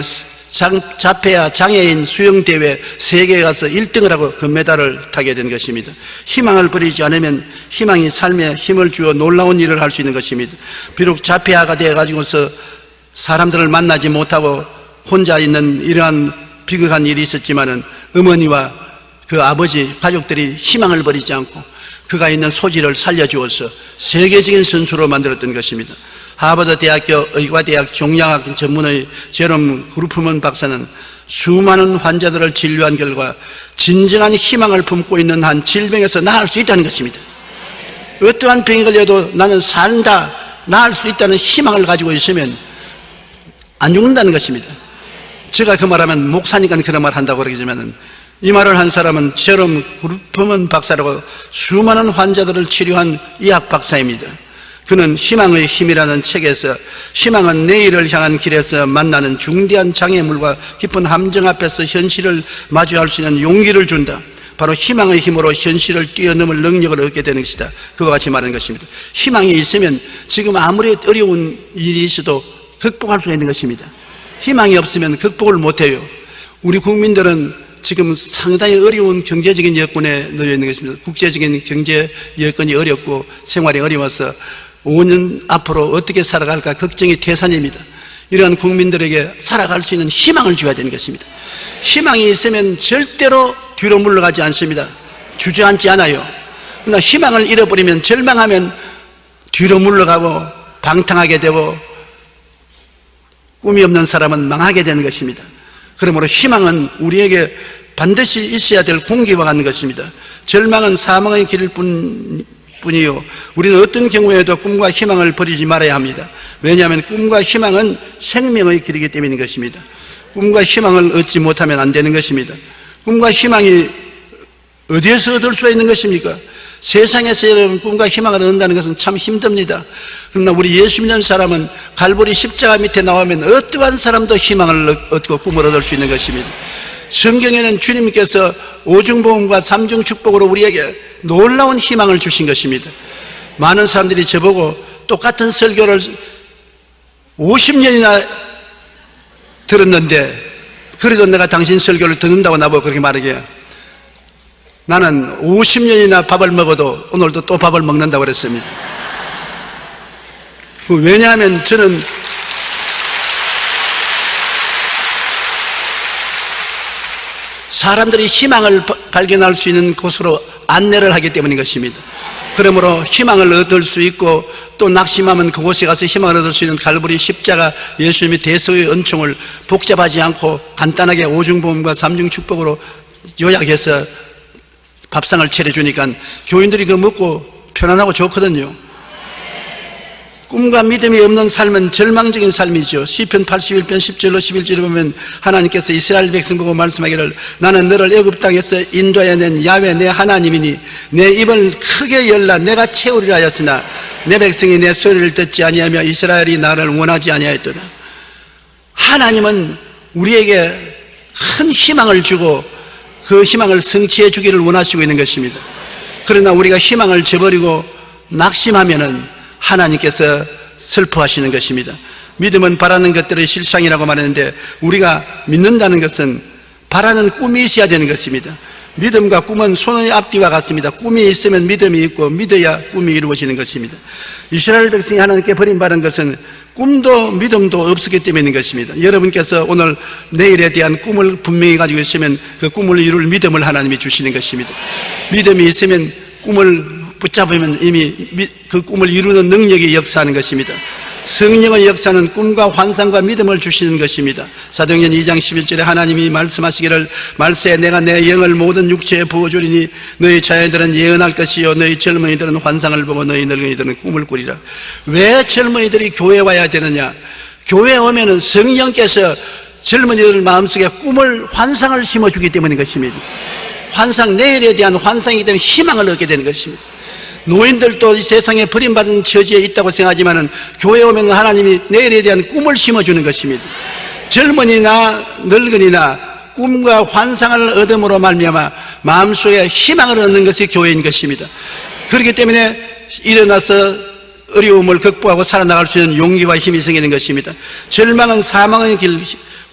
자폐와 장애인 수영대회 세계에 가서 1등을 하고 금메달을 타게 된 것입니다. 희망을 버리지 않으면 희망이 삶에 힘을 주어 놀라운 일을 할 수 있는 것입니다. 비록 자폐아가 되어가지고서 사람들을 만나지 못하고 혼자 있는 이러한 비극한 일이 있었지만은 어머니와 그 아버지 가족들이 희망을 버리지 않고 그가 있는 소질을 살려주어서 세계적인 선수로 만들었던 것입니다. 하버드 대학교 의과대학 종양학 전문의 제롬 그루프먼 박사는 수많은 환자들을 진료한 결과 진정한 희망을 품고 있는 한 질병에서 나을 수 있다는 것입니다. 어떠한 병이 걸려도 나는 산다, 나을 수 있다는 희망을 가지고 있으면 안 죽는다는 것입니다. 제가 그 말하면 목사니까 그런 말 한다고 그러지만은, 이 말을 한 사람은 제롬 그루프먼 박사라고 수많은 환자들을 치료한 의학 박사입니다. 그는 희망의 힘이라는 책에서 희망은 내일을 향한 길에서 만나는 중대한 장애물과 깊은 함정 앞에서 현실을 마주할 수 있는 용기를 준다. 바로 희망의 힘으로 현실을 뛰어넘을 능력을 얻게 되는 것이다. 그와 같이 말하는 것입니다. 희망이 있으면 지금 아무리 어려운 일이 있어도 극복할 수 있는 것입니다. 희망이 없으면 극복을 못해요. 우리 국민들은 지금 상당히 어려운 경제적인 여건에 놓여 있는 것입니다. 국제적인 경제 여건이 어렵고 생활이 어려워서 5년 앞으로 어떻게 살아갈까 걱정이 태산입니다. 이러한 국민들에게 살아갈 수 있는 희망을 줘야 되는 것입니다. 희망이 있으면 절대로 뒤로 물러가지 않습니다. 주저앉지 않아요. 그러나 희망을 잃어버리면, 절망하면 뒤로 물러가고 방탕하게 되고 꿈이 없는 사람은 망하게 되는 것입니다. 그러므로 희망은 우리에게 반드시 있어야 될 공기와 같은 것입니다. 절망은 사망의 길일 뿐이요, 우리는 어떤 경우에도 꿈과 희망을 버리지 말아야 합니다. 왜냐하면 꿈과 희망은 생명의 길이기 때문인 것입니다. 꿈과 희망을 얻지 못하면 안 되는 것입니다. 꿈과 희망이 어디에서 얻을 수 있는 것입니까? 세상에서 여러분 꿈과 희망을 얻는다는 것은 참 힘듭니다. 그러나 우리 예수 믿는 사람은 갈보리 십자가 밑에 나오면 어떠한 사람도 희망을 얻고 꿈을 얻을 수 있는 것입니다. 성경에는 주님께서 오중보험과 삼중 축복으로 우리에게 놀라운 희망을 주신 것입니다. 많은 사람들이 저보고 똑같은 설교를 50년이나 들었는데 그래도 내가 당신 설교를 듣는다고 나보고 그렇게 말하게, 나는 50년이나 밥을 먹어도 오늘도 또 밥을 먹는다고 그랬습니다. 왜냐하면 저는 사람들이 희망을 발견할 수 있는 곳으로 안내를 하기 때문인 것입니다. 그러므로 희망을 얻을 수 있고, 또 낙심하면 그곳에 가서 희망을 얻을 수 있는 갈보리 십자가 예수님의 대속의 은총을 복잡하지 않고 간단하게 오중보험과 삼중축복으로 요약해서 밥상을 차려주니까 교인들이 그거 먹고 편안하고 좋거든요. 꿈과 믿음이 없는 삶은 절망적인 삶이죠. 시편 81편 10절로 11절에 보면 하나님께서 이스라엘 백성 보고 말씀하기를, 나는 너를 애굽 땅에서 인도하여 낸 야훼 내 하나님이니 내 입을 크게 열라 내가 채우리라 하였으나 내 백성이 내 소리를 듣지 아니하며 이스라엘이 나를 원하지 아니하였도다. 하나님은 우리에게 큰 희망을 주고 그 희망을 성취해 주기를 원하시고 있는 것입니다. 그러나 우리가 희망을 저버리고 낙심하면은 하나님께서 슬퍼하시는 것입니다. 믿음은 바라는 것들의 실상이라고 말했는데, 우리가 믿는다는 것은 바라는 꿈이 있어야 되는 것입니다. 믿음과 꿈은 손의 앞뒤와 같습니다. 꿈이 있으면 믿음이 있고 믿어야 꿈이 이루어지는 것입니다. 이스라엘 백성이 하나님께 버림받은 것은 꿈도 믿음도 없었기 때문인 것입니다. 여러분께서 오늘 내일에 대한 꿈을 분명히 가지고 있으면 그 꿈을 이룰 믿음을 하나님이 주시는 것입니다. 믿음이 있으면 꿈을 붙잡으면 이미 그 꿈을 이루는 능력이 역사하는 것입니다. 성령의 역사는 꿈과 환상과 믿음을 주시는 것입니다. 사도행전 2장 11절에 하나님이 말씀하시기를, 말세 내가 내 영을 모든 육체에 부어주리니 너희 자녀들은 예언할 것이요 너희 젊은이들은 환상을 보고 너희 늙은이들은 꿈을 꾸리라. 왜 젊은이들이 교회에 와야 되느냐? 교회에 오면은 성령께서 젊은이들 마음속에 꿈을, 환상을 심어주기 때문인 것입니다. 환상, 내일에 대한 환상이기 때문에 희망을 얻게 되는 것입니다. 노인들도 이 세상에 버림받은 처지에 있다고 생각하지만 교회에 오면 하나님이 내일에 대한 꿈을 심어주는 것입니다. 젊은이나 늙은이나 꿈과 환상을 얻음으로 말미암아 마음속에 희망을 얻는 것이 교회인 것입니다. 그렇기 때문에 일어나서 어려움을 극복하고 살아나갈 수 있는 용기와 힘이 생기는 것입니다. 절망은 사망의 길,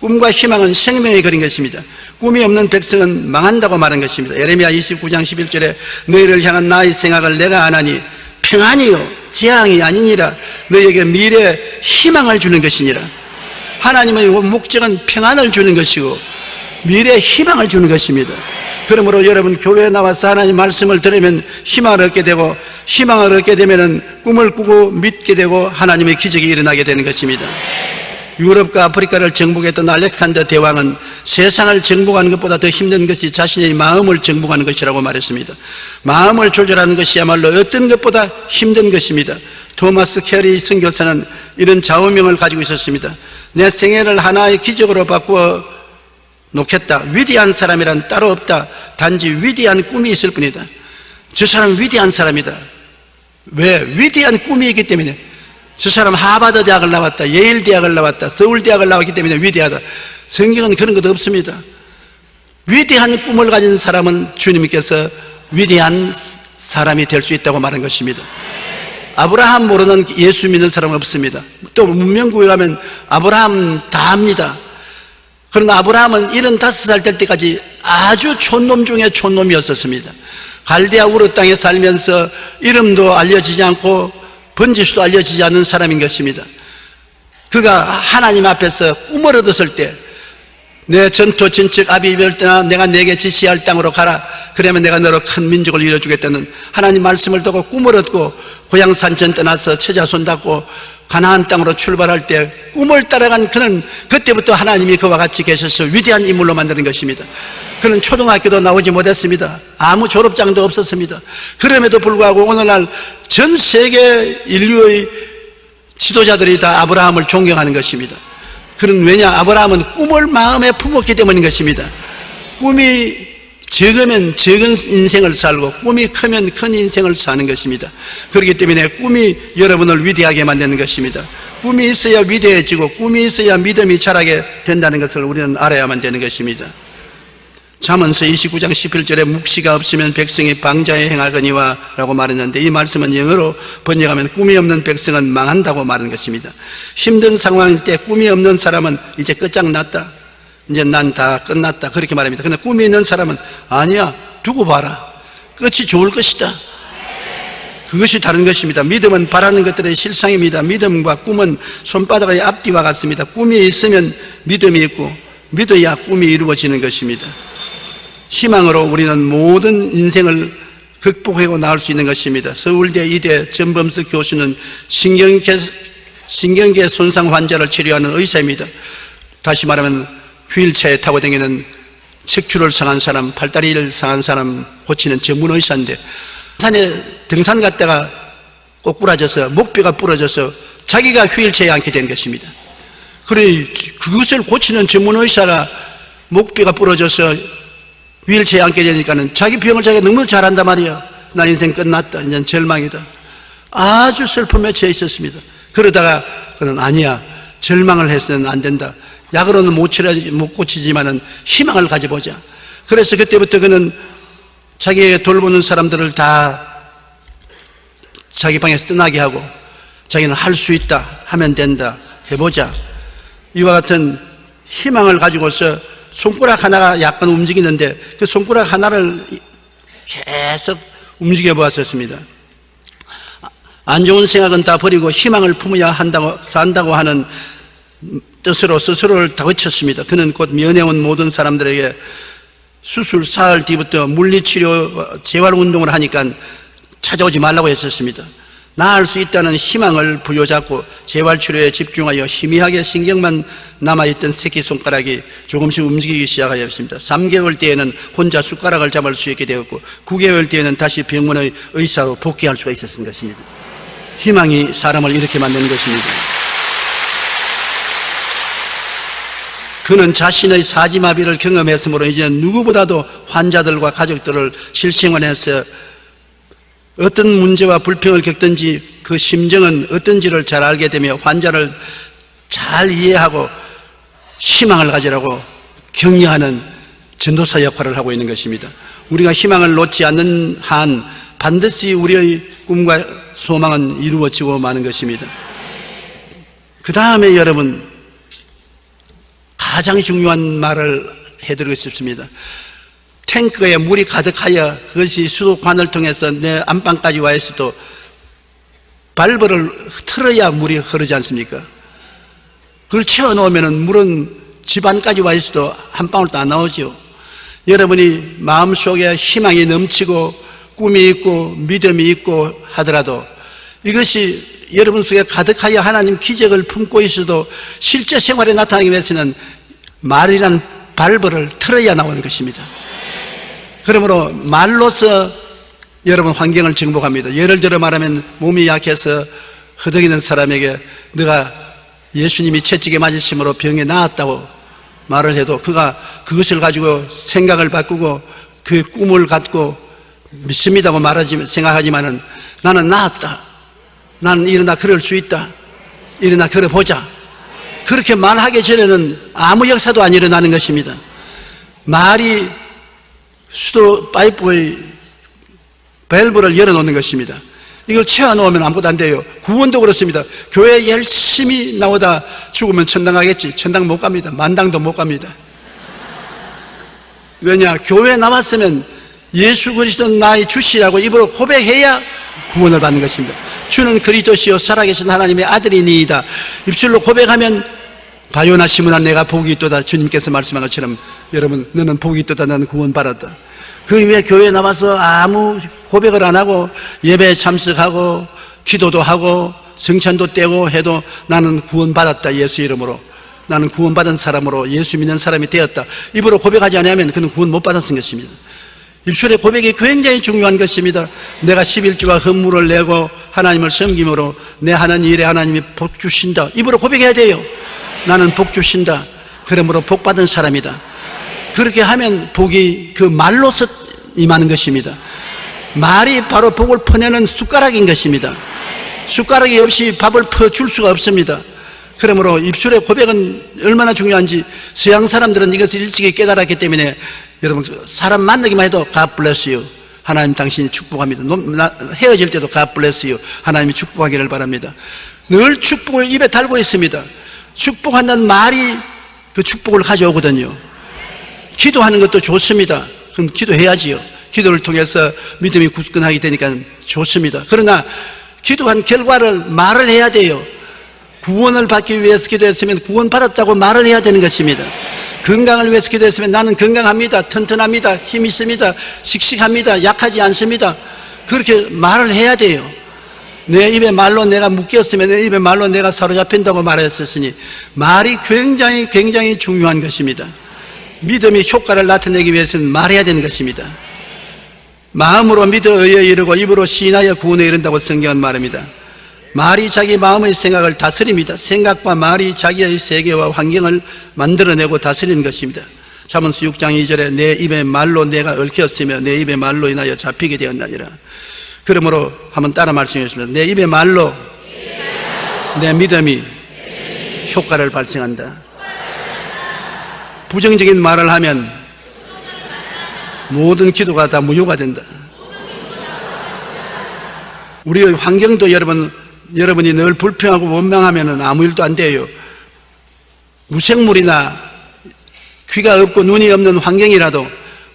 꿈과 희망은 생명의 길인 것입니다. 꿈이 없는 백성은 망한다고 말한 것입니다. 예레미야 29장 11절에 너희를 향한 나의 생각을 내가 아나니 평안이요 재앙이 아니니라. 너희에게 미래에 희망을 주는 것이니라. 하나님의 목적은 평안을 주는 것이고 미래에 희망을 주는 것입니다. 그러므로 여러분 교회에 나와서 하나님 말씀을 들으면 희망을 얻게 되고, 희망을 얻게 되면 꿈을 꾸고 믿게 되고 하나님의 기적이 일어나게 되는 것입니다. 유럽과 아프리카를 정복했던 알렉산더 대왕은 세상을 정복하는 것보다 더 힘든 것이 자신의 마음을 정복하는 것이라고 말했습니다. 마음을 조절하는 것이야말로 어떤 것보다 힘든 것입니다. 토마스 캐리 선교사는 이런 좌우명을 가지고 있었습니다. 내 생애를 하나의 기적으로 바꾸어 놓겠다. 위대한 사람이란 따로 없다. 단지 위대한 꿈이 있을 뿐이다. 저 사람은 위대한 사람이다. 왜? 위대한 꿈이 있기 때문에. 저 사람 하버드 대학을 나왔다, 예일 대학을 나왔다, 서울 대학을 나왔기 때문에 위대하다. 성경은 그런 것도 없습니다. 위대한 꿈을 가진 사람은 주님께서 위대한 사람이 될 수 있다고 말한 것입니다. 아브라함 모르는 예수 믿는 사람은 없습니다. 또 문명국에 가면 아브라함 다 압니다. 그러나 아브라함은 75살 될 때까지 아주 촌놈 중에 촌놈이었었습니다. 갈대아 우르 땅에 살면서 이름도 알려지지 않고 번지수도 알려지지 않는 사람인 것입니다. 그가 하나님 앞에서 꿈을 얻었을 때, 내 전토 친척 아비별 때나 내가 내게 지시할 땅으로 가라. 그러면 내가 너로 큰 민족을 이뤄주겠다는 하나님 말씀을 듣고 꿈을 얻고 고향 산천 떠나서 처자손 낳고 가나안 땅으로 출발할 때 꿈을 따라간 그는 그때부터 하나님이 그와 같이 계셔서 위대한 인물로 만드는 것입니다. 그는 초등학교도 나오지 못했습니다. 아무 졸업장도 없었습니다. 그럼에도 불구하고 오늘날 전 세계 인류의 지도자들이 다 아브라함을 존경하는 것입니다. 그는 왜냐? 아브라함은 꿈을 마음에 품었기 때문인 것입니다. 꿈이 적으면 적은 인생을 살고 꿈이 크면 큰 인생을 사는 것입니다. 그렇기 때문에 꿈이 여러분을 위대하게 만드는 것입니다. 꿈이 있어야 위대해지고 꿈이 있어야 믿음이 자라게 된다는 것을 우리는 알아야만 되는 것입니다. 잠언서 29장 11절에 묵시가 없으면 백성이 방자에 행하거니와 라고 말했는데, 이 말씀은 영어로 번역하면 꿈이 없는 백성은 망한다고 말하는 것입니다. 힘든 상황일 때 꿈이 없는 사람은 이제 끝장났다, 이제 난 다 끝났다, 그렇게 말합니다. 그런데 꿈이 있는 사람은 아니야, 두고 봐라, 끝이 좋을 것이다, 그것이 다른 것입니다. 믿음은 바라는 것들의 실상입니다. 믿음과 꿈은 손바닥의 앞뒤와 같습니다. 꿈이 있으면 믿음이 있고 믿어야 꿈이 이루어지는 것입니다. 희망으로 우리는 모든 인생을 극복하고 나올 수 있는 것입니다. 서울대 이대 전범석 교수는 신경계 손상 환자를 치료하는 의사입니다. 다시 말하면 휠체어에 타고 다니는 척추를 상한 사람, 팔다리를 상한 사람 고치는 전문 의사인데, 산에 등산 갔다가 꼬꾸라져서 목뼈가 부러져서 자기가 휠체어에 앉게 된 것입니다. 그래, 그것을 고치는 전문 의사가 목뼈가 부러져서 휠체어에 앉게 되니까는 자기 병을 자기가 너무 잘한단 말이야. 난 인생 끝났다, 이제 절망이다. 아주 슬픔에 처해 있었습니다. 그러다가 그는 아니야, 절망을 해서는 안 된다. 약으로는 못 고치지만은 희망을 가져보자. 그래서 그때부터 그는 자기의 돌보는 사람들을 다 자기 방에서 떠나게 하고, 자기는 할 수 있다, 하면 된다, 해보자. 이와 같은 희망을 가지고서 손가락 하나가 약간 움직이는데 그 손가락 하나를 계속 움직여 보았었습니다. 안 좋은 생각은 다 버리고 희망을 품어야 한다고, 산다고 하는 뜻으로 스스로를 다그쳤습니다. 그는 곧 면회 온 모든 사람들에게 수술 사흘 뒤부터 물리치료 재활운동을 하니까 찾아오지 말라고 했었습니다. 나을 수 있다는 희망을 부여잡고 재활치료에 집중하여 희미하게 신경만 남아있던 새끼손가락이 조금씩 움직이기 시작하였습니다. 3개월 뒤에는 혼자 숟가락을 잡을 수 있게 되었고 9개월 뒤에는 다시 병원의 의사로 복귀할 수가 있었던 것입니다. 희망이 사람을 이렇게 만드는 것입니다. 그는 자신의 사지마비를 경험했으므로 이제는 누구보다도 환자들과 가족들을 실생활에서 어떤 문제와 불평을 겪든지 그 심정은 어떤지를 잘 알게 되며 환자를 잘 이해하고 희망을 가지라고 격려하는 전도사 역할을 하고 있는 것입니다. 우리가 희망을 놓지 않는 한 반드시 우리의 꿈과 소망은 이루어지고 마는 것입니다. 그 다음에 여러분, 가장 중요한 말을 해드리고 싶습니다. 탱크에 물이 가득하여 그것이 수도관을 통해서 내 안방까지 와 있어도 발브를 틀어야 물이 흐르지 않습니까? 그걸 채워놓으면 물은 집 안까지 와 있어도 한 방울도 안 나오죠. 여러분이 마음속에 희망이 넘치고 꿈이 있고 믿음이 있고 하더라도 이것이 여러분 속에 가득하여 하나님 기적을 품고 있어도 실제 생활에 나타나기 위해서는 말이란 발벌을 틀어야 나오는 것입니다. 그러므로 말로서 여러분 환경을 정복합니다. 예를 들어 말하면 몸이 약해서 허덕이는 사람에게 너가 예수님이 채찍에 맞으심으로 병에 나았다고 말을 해도 그가 그것을 가지고 생각을 바꾸고 그 꿈을 갖고 믿습니다고 생각하지만은 나는 나았다. 나는 일어나 걸을 수 있다. 일어나 걸어보자. 그렇게 말하기 전에는 아무 역사도 안 일어나는 것입니다. 말이 수도 파이프의 밸브를 열어놓는 것입니다. 이걸 채워놓으면 아무것도 안 돼요. 구원도 그렇습니다. 교회 열심히 나오다 죽으면 천당 가겠지. 천당 못 갑니다. 만당도 못 갑니다. 왜냐? 교회 나왔으면 예수 그리스도 나의 주시라고 입으로 고백해야 구원을 받는 것입니다. 주는 그리스도시요 살아계신 하나님의 아들이니이다. 입술로 고백하면 바요나 시므나 내가 복이 있도다. 주님께서 말씀한 것처럼 여러분 너는 복이 있도다. 나는 구원받았다. 그 이후에 교회에 나와서 아무 고백을 안 하고 예배에 참석하고 기도도 하고 성찬도 떼고 해도 나는 구원받았다. 예수 이름으로 나는 구원받은 사람으로 예수 믿는 사람이 되었다. 입으로 고백하지 않으면 그는 구원 못 받았은 것입니다. 입술의 고백이 굉장히 중요한 것입니다. 내가 11조와 헌물을 내고 하나님을 섬김으로 내 하는 일에 하나님이 복 주신다. 입으로 고백해야 돼요. 나는 복 주신다. 그러므로 복 받은 사람이다. 그렇게 하면 복이 그 말로서 임하는 것입니다. 말이 바로 복을 퍼내는 숟가락인 것입니다. 숟가락이 없이 밥을 퍼줄 수가 없습니다. 그러므로 입술의 고백은 얼마나 중요한지 서양 사람들은 이것을 일찍이 깨달았기 때문에 여러분 사람 만나기만 해도 God bless you. 하나님 당신이 축복합니다. 헤어질 때도 God bless you. 하나님이 축복하기를 바랍니다. 늘 축복을 입에 달고 있습니다. 축복한다는 말이 그 축복을 가져오거든요. 기도하는 것도 좋습니다. 그럼 기도해야지요. 기도를 통해서 믿음이 굳건하게 되니까 좋습니다. 그러나 기도한 결과를 말을 해야 돼요. 구원을 받기 위해서 기도했으면 구원받았다고 말을 해야 되는 것입니다. 건강을 위해서 기도했으면 나는 건강합니다. 튼튼합니다. 힘이 있습니다. 씩씩합니다. 약하지 않습니다. 그렇게 말을 해야 돼요. 내 입에 말로 내가 묶였으면 내 입에 말로 내가 사로잡힌다고 말했었으니 말이 굉장히 중요한 것입니다. 믿음이 효과를 나타내기 위해서는 말해야 되는 것입니다. 마음으로 믿어 의에 이르고 입으로 시인하여 구원에 이른다고 성경은 말합니다. 말이 자기 마음의 생각을 다스립니다. 생각과 말이 자기의 세계와 환경을 만들어내고 다스리는 것입니다. 잠언서 6장 2절에 내 입의 말로 내가 얽혔으며 내 입의 말로 인하여 잡히게 되었나니라. 그러므로 한번 따라 말씀해 주십니다. 내 입의 말로 내 믿음이 효과를 발생한다. 부정적인 말을 하면 모든 기도가 다 무효가 된다. 우리의 환경도 여러분이 늘 불평하고 원망하면 아무 일도 안 돼요. 무생물이나 귀가 없고 눈이 없는 환경이라도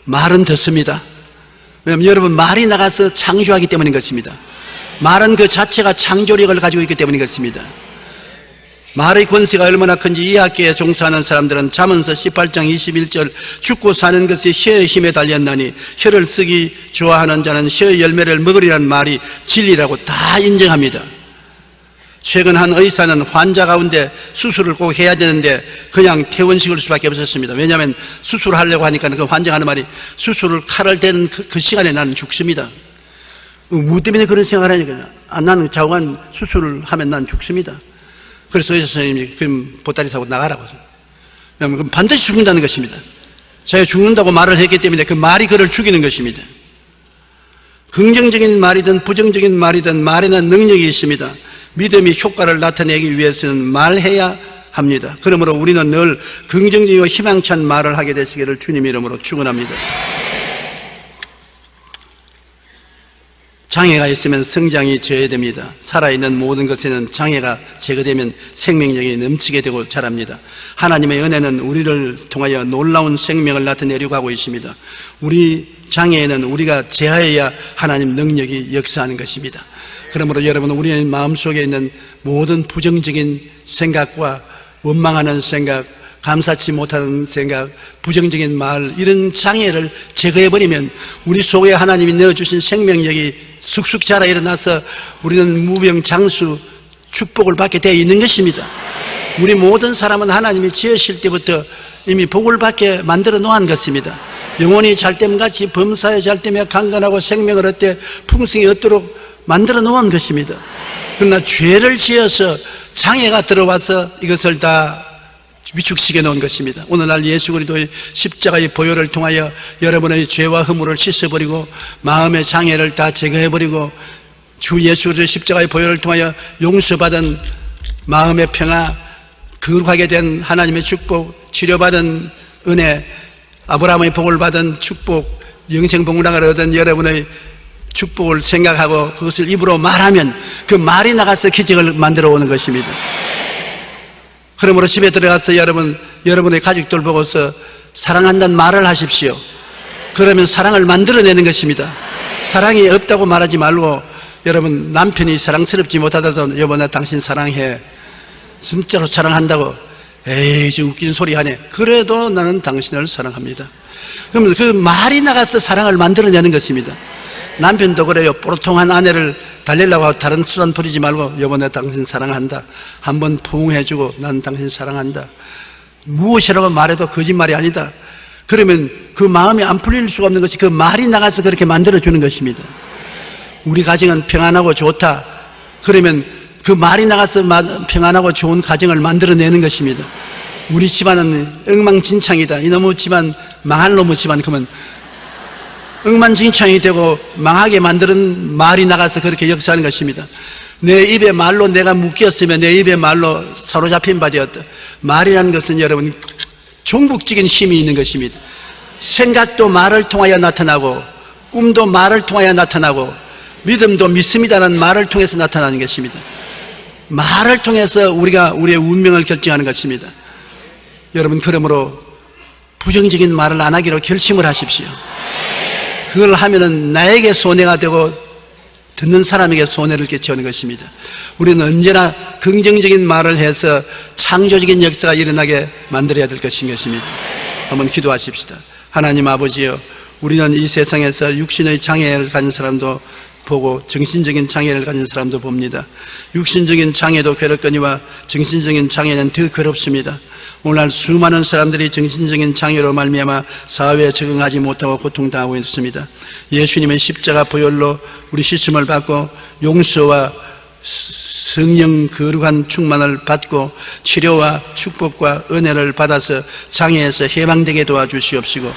말은 듣습니다. 왜냐하면 여러분 말이 나가서 창조하기 때문인 것입니다. 말은 그 자체가 창조력을 가지고 있기 때문인 것입니다. 말의 권세가 얼마나 큰지 이 학계에 종사하는 사람들은 잠언서 18장 21절 죽고 사는 것이 혀의 힘에 달렸나니 혀를 쓰기 좋아하는 자는 혀의 열매를 먹으리라는 말이 진리라고 다 인정합니다. 최근 한 의사는 환자 가운데 수술을 꼭 해야 되는데 그냥 퇴원시킬 수밖에 없었습니다. 왜냐하면 수술을 하려고 하니까 그 환자가 하는 말이 수술을 칼을 대는 그 시간에 나는 죽습니다. 뭐 때문에 그런 생각을 하니까 나는 자우간 수술을 하면 난 죽습니다. 그래서 의사 선생님이 그럼 보따리 사고 나가라고. 왜냐하면 그럼 반드시 죽는다는 것입니다. 자기가 죽는다고 말을 했기 때문에 그 말이 그를 죽이는 것입니다. 긍정적인 말이든 부정적인 말이든 말에는 능력이 있습니다. 믿음이 효과를 나타내기 위해서는 말해야 합니다. 그러므로 우리는 늘 긍정적이고 희망찬 말을 하게 되시기를 주님 이름으로 축원합니다. 장애가 있으면 성장이 저해됩니다. 살아있는 모든 것에는 장애가 제거되면 생명력이 넘치게 되고 자랍니다. 하나님의 은혜는 우리를 통하여 놀라운 생명을 나타내려고 하고 있습니다. 우리 장애에는 우리가 제하여야 하나님 능력이 역사하는 것입니다. 그러므로 여러분 우리의 마음속에 있는 모든 부정적인 생각과 원망하는 생각, 감사치 못하는 생각, 부정적인 말, 이런 장애를 제거해버리면 우리 속에 하나님이 넣어주신 생명력이 쑥쑥 자라 일어나서 우리는 무병장수 축복을 받게 되어 있는 것입니다. 우리 모든 사람은 하나님이 지으실 때부터 이미 복을 받게 만들어 놓은 것입니다. 영혼이 잘됨같이 범사에 잘되며 강건하고 생명을 얻되 풍성히 얻도록 만들어 놓은 것입니다. 그러나 죄를 지어서 장애가 들어와서 이것을 다 위축시켜 놓은 것입니다. 오늘날 예수 그리스도의 십자가의 보혈을 통하여 여러분의 죄와 허물을 씻어버리고 마음의 장애를 다 제거해버리고 주 예수 그리스도의 십자가의 보혈을 통하여 용서받은 마음의 평화, 거룩하게 된 하나님의 축복, 치료받은 은혜, 아브라함의 복을 받은 축복, 영생복락을 얻은 여러분의 축복을 생각하고 그것을 입으로 말하면 그 말이 나가서 기적을 만들어 오는 것입니다. 그러므로 집에 들어가서 여러분의 가족들 보고서 사랑한다는 말을 하십시오. 그러면 사랑을 만들어내는 것입니다. 사랑이 없다고 말하지 말고, 여러분 남편이 사랑스럽지 못하더라도 여보 나 당신 사랑해, 진짜로 사랑한다고, 에이 저 웃긴 소리 하네, 그래도 나는 당신을 사랑합니다. 그러면 그 말이 나가서 사랑을 만들어내는 것입니다. 남편도 그래요. 뽀록통한 아내를 달래려고 다른 수단 부리지 말고 여보 나 당신 사랑한다, 한번 포옹해주고 난 당신 사랑한다, 무엇이라고 말해도 거짓말이 아니다. 그러면 그 마음이 안 풀릴 수가 없는 것이 그 말이 나가서 그렇게 만들어주는 것입니다. 우리 가정은 평안하고 좋다, 그러면 그 말이 나가서 평안하고 좋은 가정을 만들어내는 것입니다. 우리 집안은 엉망진창이다, 이놈의 집안 망할 놈의 집안, 그러면 엉망진창이 되고 망하게 만드는 말이 나가서 그렇게 역사하는 것입니다. 내 입에 말로 내가 묶였으면 내 입에 말로 사로잡힌 바 되었다. 말이라는 것은 여러분 종국적인 힘이 있는 것입니다. 생각도 말을 통하여 나타나고, 꿈도 말을 통하여 나타나고, 믿음도 믿습니다라는 말을 통해서 나타나는 것입니다. 말을 통해서 우리가 우리의 운명을 결정하는 것입니다. 여러분 그러므로 부정적인 말을 안 하기로 결심을 하십시오. 그걸 하면은 나에게 손해가 되고 듣는 사람에게 손해를 끼치는 것입니다. 우리는 언제나 긍정적인 말을 해서 창조적인 역사가 일어나게 만들어야 될 것인 것입니다. 한번 기도하십시다. 하나님 아버지여, 우리는 이 세상에서 육신의 장애를 가진 사람도 보고 정신적인 장애를 가진 사람도 봅니다. 육신적인 장애도 괴롭거니와 정신적인 장애는 더 괴롭습니다. 오늘날 수많은 사람들이 정신적인 장애로 말미암아 사회에 적응하지 못하고 고통당하고 있습니다. 예수님의 십자가 보혈로 우리 씻음을 받고 용서와 성령 거룩한 충만을 받고 치료와 축복과 은혜를 받아서 장애에서 해방되게 도와주시옵시고,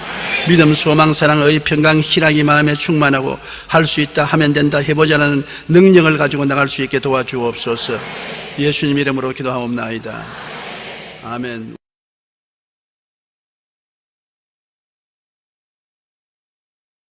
믿음, 소망, 사랑, 의, 평강, 희락이 마음에 충만하고 할 수 있다, 하면 된다, 해보자는 능력을 가지고 나갈 수 있게 도와주옵소서. 예수님 이름으로 기도하옵나이다. 아멘.